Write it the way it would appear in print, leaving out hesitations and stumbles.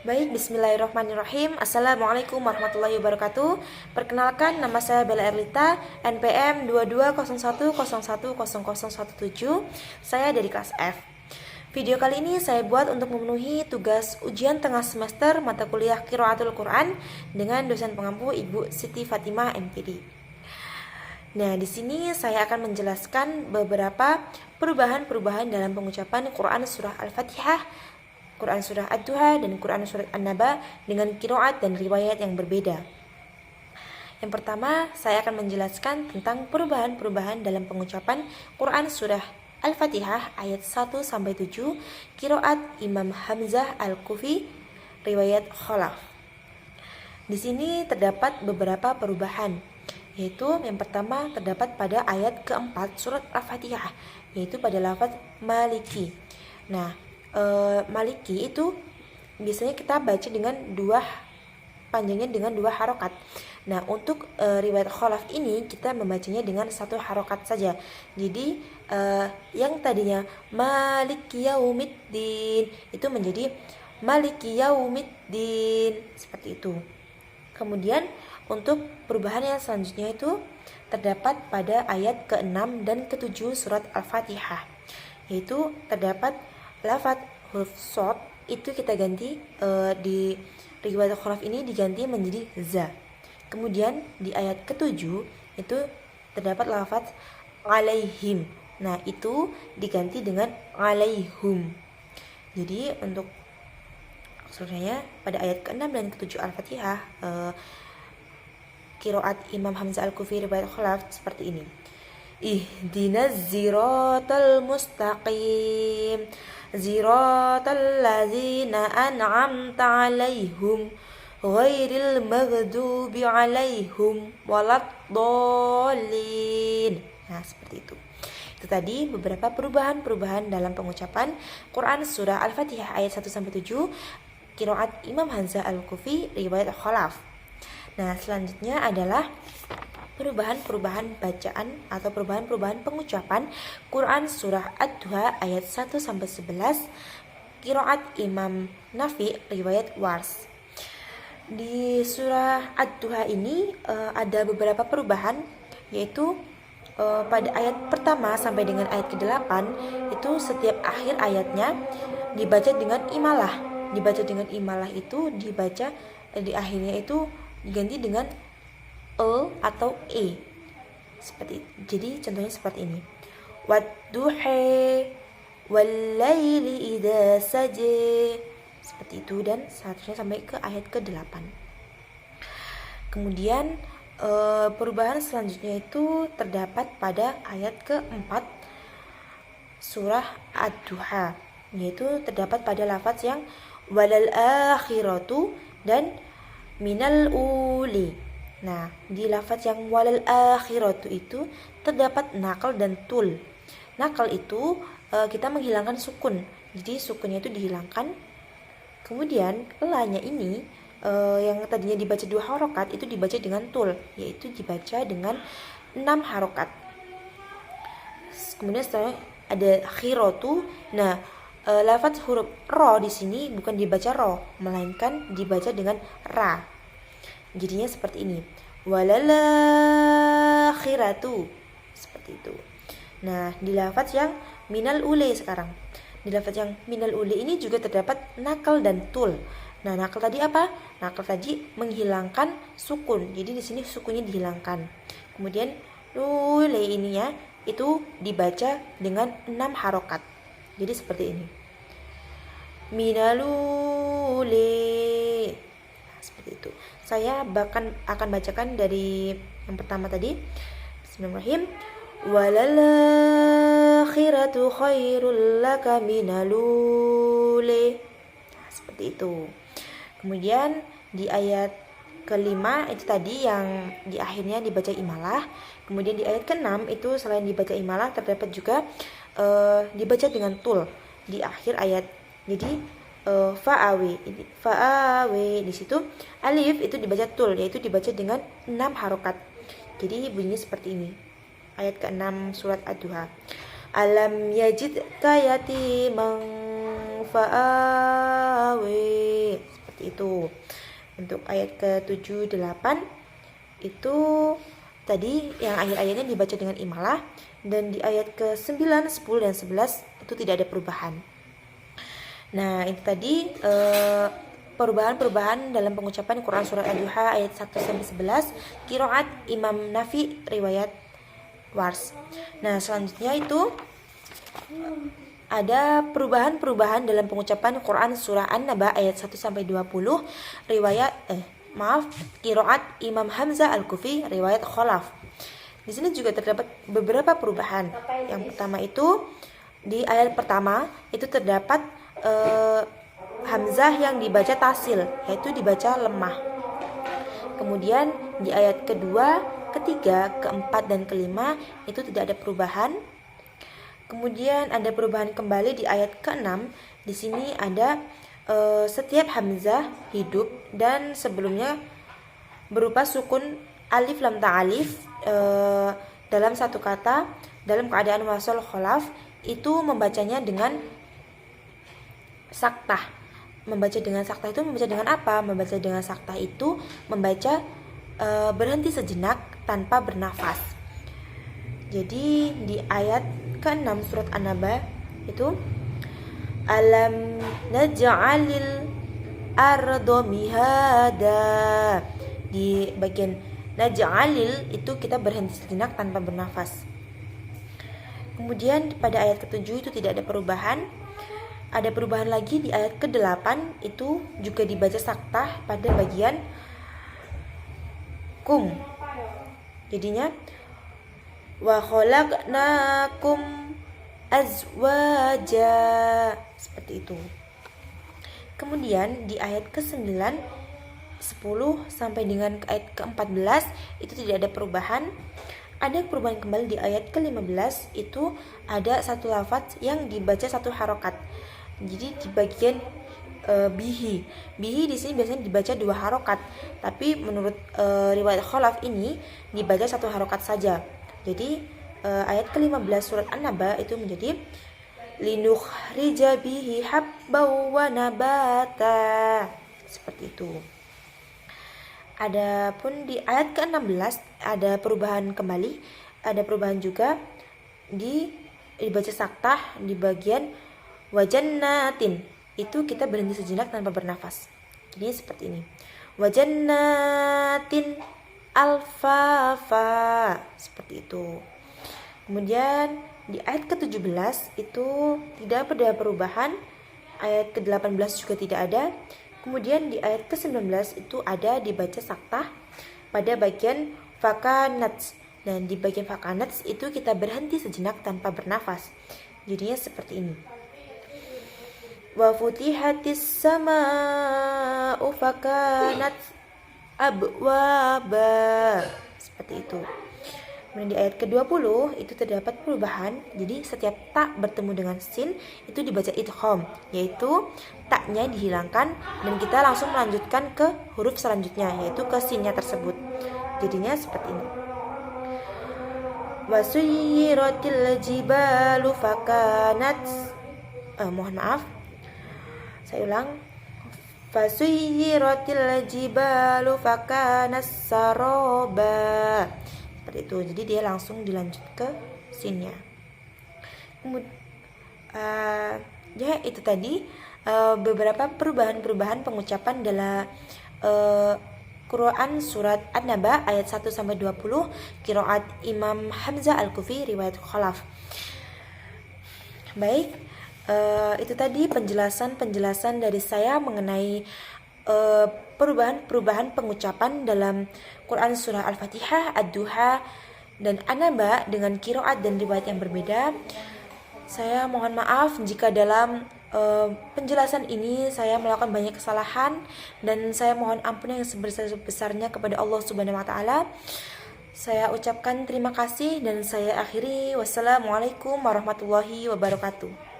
Baik, bismillahirrahmanirrahim. Assalamualaikum warahmatullahi wabarakatuh. Perkenalkan, nama saya Bella Erlita, NPM 2201010017. Saya dari kelas F. Video kali ini saya buat untuk memenuhi tugas ujian tengah semester mata kuliah Qiraatul Quran dengan dosen pengampu Ibu Siti Fatimah MPD. Nah, di sini saya akan menjelaskan beberapa perubahan-perubahan dalam pengucapan Quran surah Al-Fatihah, Quran surah Ad-Duha, dan Quran surat An-Naba dengan qiraat dan riwayat yang berbeda. Yang pertama, saya akan menjelaskan tentang perubahan-perubahan dalam pengucapan Quran surah Al-Fatihah ayat 1-7, qiraat Imam Hamzah Al-Kufi, riwayat Khalaf. Di sini terdapat beberapa perubahan, yaitu yang pertama terdapat pada ayat keempat surat Al-Fatihah, yaitu pada lafaz Maliki. Nah, Maliki itu biasanya kita baca dengan panjangnya dengan 2 harokat. Nah, untuk riwayat Khalaf ini kita membacanya dengan 1 harokat saja. Jadi yang tadinya Maliki Yaumiddin itu menjadi Maliki Yaumiddin, seperti itu. Kemudian untuk perubahan yang selanjutnya itu terdapat pada ayat ke-6 dan ke-7 surat Al-Fatihah, yaitu terdapat lafaz huruf shad itu kita ganti di riwayat Khalaf ini diganti menjadi za. Kemudian di ayat ke-7 itu terdapat lafaz alaihim. Nah, itu diganti dengan alaihum. Jadi untuk sebenarnya pada ayat ke-6 dan ke-7 Al-Fatihah qiraat Imam Hamzah Al-Kufi riwayat Khalaf seperti ini. Ihdinaz siratal mustaqim Ziratal ladzina an'amta 'alaihim ghairil maghdubi 'alaihim waladdallin. Nah, seperti itu. Itu tadi beberapa perubahan-perubahan dalam pengucapan Quran surah Al-Fatihah ayat 1-7 qiraat Imam Hamzah Al-Kufi riwayat Khalaf. Nah, selanjutnya adalah perubahan-perubahan bacaan atau perubahan-perubahan pengucapan Quran surah Ad-Duha ayat 1-11 qiraat Imam Nafi riwayat Wars. Di surah Ad-Duha ini ada beberapa perubahan, yaitu pada ayat pertama sampai dengan ayat ke-8 itu setiap akhir ayatnya dibaca dengan imalah. Dibaca dengan imalah itu dibaca di akhirnya itu diganti dengan atau seperti. Jadi contohnya seperti ini. Wadduha wallaili idza saja, seperti itu, dan seterusnya sampai ke ayat ke-8. Kemudian perubahan selanjutnya itu terdapat pada ayat ke-4 surah Ad-Duha, yaitu terdapat pada lafaz yang walal akhiratu dan minal uli. Nah, di lafaz yang walal akhiratu itu terdapat nakal dan tul. Nakal itu kita menghilangkan sukun, jadi sukunnya itu dihilangkan. Kemudian lanya ini yang tadinya dibaca 2 harokat itu dibaca dengan tul, yaitu dibaca dengan 6 harokat. Kemudian setelah ada khiratu. Nah, lafaz huruf ro di sini bukan dibaca ro, melainkan dibaca dengan ra. Jadinya seperti ini. Walalakhiratu, seperti itu. Nah, di lafaz yang minal ule sekarang. Di lafaz yang minal ule ini juga terdapat nakal dan tul. Nah, nakal tadi apa? Nakal tadi menghilangkan sukun. Jadi di sini sukunnya dihilangkan. Kemudian ule ininya itu dibaca dengan 6 harokat. Jadi seperti ini. Minalule. Seperti itu. Saya akan bacakan dari yang pertama tadi. Bismillahirrahmanirrahim. Walalakhiratu khairul laka minalule. Seperti itu. Kemudian di ayat kelima itu tadi yang di akhirnya dibaca imalah. Kemudian di ayat ke-6 itu selain dibaca imalah terdapat juga dibaca dengan tul di akhir ayat. Jadi fa'awi di situ alif itu dibaca tul, yaitu dibaca dengan 6 harokat. Jadi bunyinya seperti ini. Ayat ke-6 surat Ad-Duha. Alam yajidka yatiman fa'awi. seperti itu. Untuk ayat ke-7, 8 itu tadi yang akhir-akhirnya dibaca dengan imalah, dan di ayat ke-9, 10 dan 11 itu tidak ada perubahan. Nah, itu tadi perubahan-perubahan dalam pengucapan Quran surat Ad-Duha ayat 1 sampai 11, qiraat Imam Nafi riwayat Wars. Nah, selanjutnya itu ada perubahan-perubahan dalam pengucapan Quran surah An-Naba ayat 1 sampai 20 qiraat Imam Hamzah Al-Kufi riwayat Khalaf. Di sini juga terdapat beberapa perubahan. Yang pertama itu di ayat pertama itu terdapat Hamzah yang dibaca tasil, yaitu dibaca lemah. Kemudian di ayat kedua, ketiga, keempat dan kelima itu tidak ada perubahan. Kemudian ada perubahan kembali di ayat ke-6. Di sini ada setiap hamzah hidup dan sebelumnya berupa sukun alif lam ta'alif dalam satu kata dalam keadaan wasol kholaf itu membacanya dengan saktah. Membaca dengan saktah itu membaca dengan apa? Membaca dengan saktah itu membaca berhenti sejenak tanpa bernafas. Jadi di ayat ke-6 surat An-Naba itu alam naj'alil ardo mihada. Di bagian naj'alil itu kita berhenti sejenak tanpa bernafas. Kemudian pada ayat ke-7 itu tidak ada perubahan. Ada perubahan lagi di ayat ke-8 itu juga dibaca saktah pada bagian kum. Jadinya wa khalaqnakum azwaja, seperti itu. Kemudian di ayat ke-9, 10 sampai dengan ayat ke-14 itu tidak ada perubahan. Ada perubahan kembali di ayat ke-15, itu ada satu lafaz yang dibaca satu harokat. Jadi di bagian bihi di sini biasanya dibaca dua harokat, tapi menurut riwayat Khalaf ini dibaca satu harokat saja. Jadi ayat ke-15 surat An-Naba itu menjadi linukhrija bihi habbaw wa nabata, seperti itu. Adapun di ayat ke-16 ada perubahan kembali, ada perubahan juga dibaca saktah di bagian wajannatin, itu kita berhenti sejenak tanpa bernafas. Jadi seperti ini, wajannatin alfafa, seperti itu. Kemudian di ayat ke-17 itu tidak ada perubahan, ayat ke-18 juga tidak ada. Kemudian di ayat ke-19 itu ada dibaca saktah pada bagian fakanats, dan di bagian fakanats itu kita berhenti sejenak tanpa bernafas. Jadinya seperti ini, wa futihatis sama'u fakanats abwaba, seperti itu. Kemudian di ayat ke-20 itu terdapat perubahan. Jadi setiap tak bertemu dengan sin itu dibaca idgham, yaitu taknya dihilangkan dan kita langsung melanjutkan ke huruf selanjutnya, yaitu ke sinnya tersebut. Jadinya seperti ini, wasuyiratil jibalu fakanat mohon maaf, saya ulang, fasuyiratil jibalu fakanas saroba, seperti itu. Jadi dia langsung dilanjut ke sinnya. Ya itu tadi beberapa perubahan-perubahan pengucapan dalam Quran surat An-Naba ayat 1 sampai 20 qiraat Imam Hamzah Al-Kufi riwayat Khalaf. Baik, itu tadi penjelasan dari saya mengenai perubahan-perubahan pengucapan dalam Quran surah Al-Fatihah, Ad-Duha, dan An-Naba dengan qiraat dan riwayat yang berbeda. Saya mohon maaf jika dalam penjelasan ini saya melakukan banyak kesalahan, dan saya mohon ampun yang sebesar-besarnya kepada Allah Subhanahu wa taala. Saya ucapkan terima kasih dan saya akhiri. Wassalamualaikum warahmatullahi wabarakatuh.